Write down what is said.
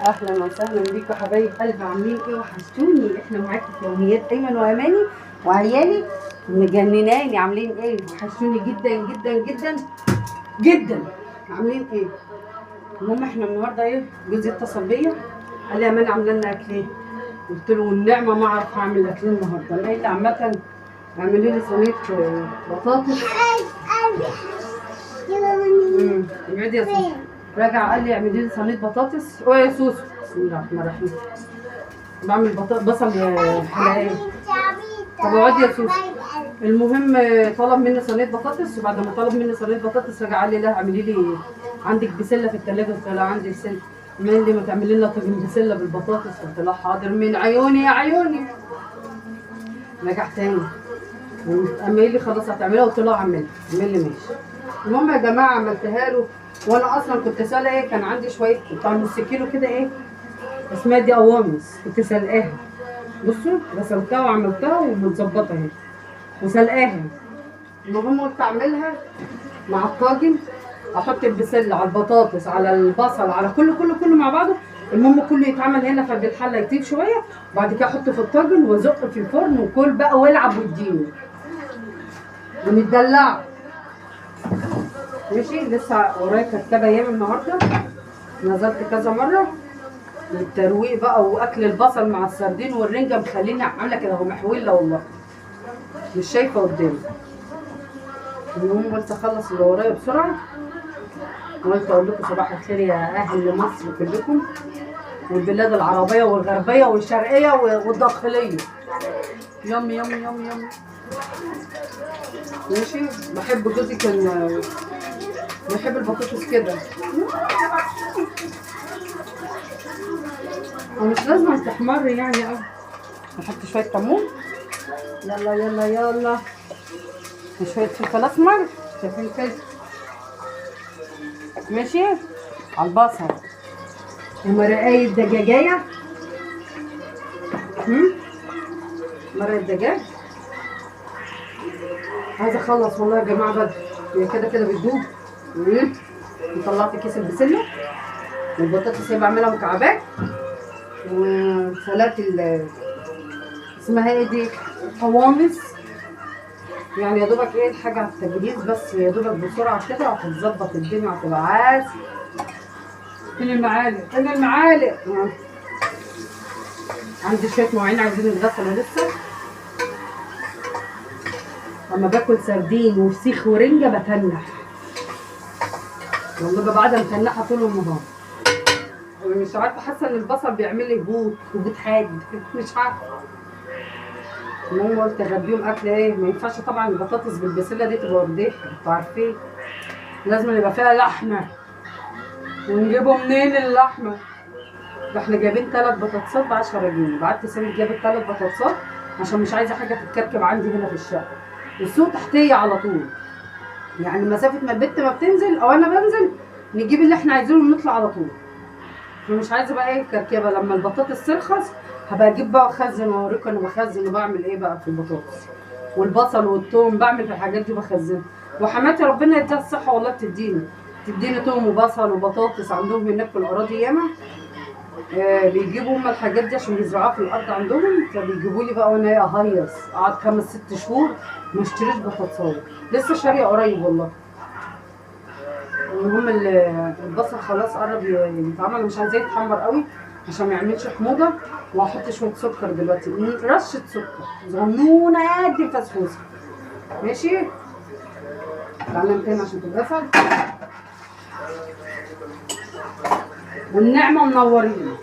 اهلا وسهلا بيكم حبايب قلبي، عاملين ايه؟ وحشتوني. احنا معاكم في يوميات ايمن واماني وعيالي مجنناني. عاملين ايه؟ وحشتوني جدا جدا جدا جدا. عاملين ايه؟ المهم احنا النهارده ايه، جوزي اتصل بيا قال لي يا اماني عامله لنا اكل ايه؟ قلت له والنعمه ما اعرف اعمل اكل النهارده. قال لي عامه اعملي لي صينيه بطاطس. اقعدي يا سوسو. راجع قال لي اعملي لي صينيه بطاطس. يا سوسو بسم الله الرحمن الرحيم. بعمل بصل حلقات. طب اقعدي يا سوسو. المهم طلب مني صينيه بطاطس، وبعد ما طلب مني صينيه بطاطس رجع قال لي لا اعملي لي عندك بسله في الثلاجه. قلت له عندي بسله. قال لي ما تعملي لنا طاجن بسله بالبطاطس. قلت له حاضر من عيوني يا عيوني. رجع تاني قام قايل لي خلاص هتعملها. قلت له هعملها. قال لي ماشي. المهم يا جماعه عملتها له، وانا اصلا كنت سالقه ايه، كان عندي شويه بتاع نص كيلو كده ايه اسمها دي قوامص، كنت سلقاها. بصوا غسلتها وعملتها ومتظبطه اهي وسلقاها. المهم قلت اعملها مع الطاجن، احط البسله على البطاطس على البصل على كله مع بعضه. المهم كله يتعمل هنا في الحله يطيب شويه، وبعد كده احطه في الطاجن وازقه في الفرن وكل بقى والعب واديني ومتدلعه. ماشي. لسه ورايا كركبه ايام النهارده، نزلت كذا مره والترويق بقى واكل البصل مع السردين والرنجه مخليني عامله كده اهو محوله والله مش شايفه قدامي. المهم قلت اخلص اللي ورايا بسرعه، وقلت اقول لكم صباح الخير يا اهل مصر كلكم والبلاد العربيه والغربيه والشرقيه والداخليه. يم يم يم يم. ماشي. بحب جوزي كان بيحب البطاطس كده، ومش لازم تحمر يعني قوي. نحط شويه كمون. يلا يلا يلا. وشويه فلفل اسمر. شايفين كده؟ ماشي. على البصل ومرقايه دجاجيه. مرقه دجاج. عايزه اخلص والله يا جماعه بدري، هي كده كده بتدوب. وطلعت كيس البسله والبطاطس اللي بعملها مكعبات، وسلقت اسمها ايه دي، قوامص. يعني يا دوبك ايه الحاجه على التجهيز بس، يا دوبك بسرعه كده وهتظبط الدنيا وهتبقى عاد. فين المعالق؟ فين المعالق؟ عندي شويه مواعين عايزين يتغسلوا لسه. لما باكل سردين وفسيخ ورنجه بتنح والله، ببقى قاعده متنحه طول النهار. مش عارفه، حاسه ان البصل بيعمل لي هبوط حاد مش عارفه. المهم قلت اغديهم اكل ايه، ما ينفعش طبعا البطاطس بالبسله دي تبقى ورديه، انتوا عارفين لازم يبقى فيها لحمه. ونجيبه منين اللحمه؟ احنا جايبين 3 بطاطسات ب 10 جنيه. بعت سامي جابت 3 بطاطسات عشان مش عايزه حاجه تتكركب عندي هنا في الشقه. السوق تحتيه على طول، يعني مسافه ما البت ما بتنزل او انا بنزل نجيب اللي احنا عايزينه ونطلع على طول. فمش عايزه بقى ايه كركبه. لما البطاطس ترخص هبقى اجيب بقى واخزن واوريكم انا بخزن وبعمل ايه بقى في البطاطس والبصل والثوم. بعمل في الحاجات دي بخزنها. وحماتي ربنا يديها الصحه والله بتديني ثوم وبصل وبطاطس. عندهم هناك في الاراضي ياما بيجيبوا هم الحاجات دي عشان يزرعوها في الارض عندهم، فبيجيبوا لي بقى وانا ايه اهيص اقعد 5 6 شهور ما اشتريش بطاطسايه. لسه شاريه قريب والله. المهم البصل خلاص قرب يتعمل، مش عايزاه يتحمر قوي عشان ما يعملش حموضه. وهحط شويه سكر دلوقتي، رشه سكر صغنونه قد الفسفوسه. ماشي. تعالى تاني عشان تتغسل. والنعمه منورين.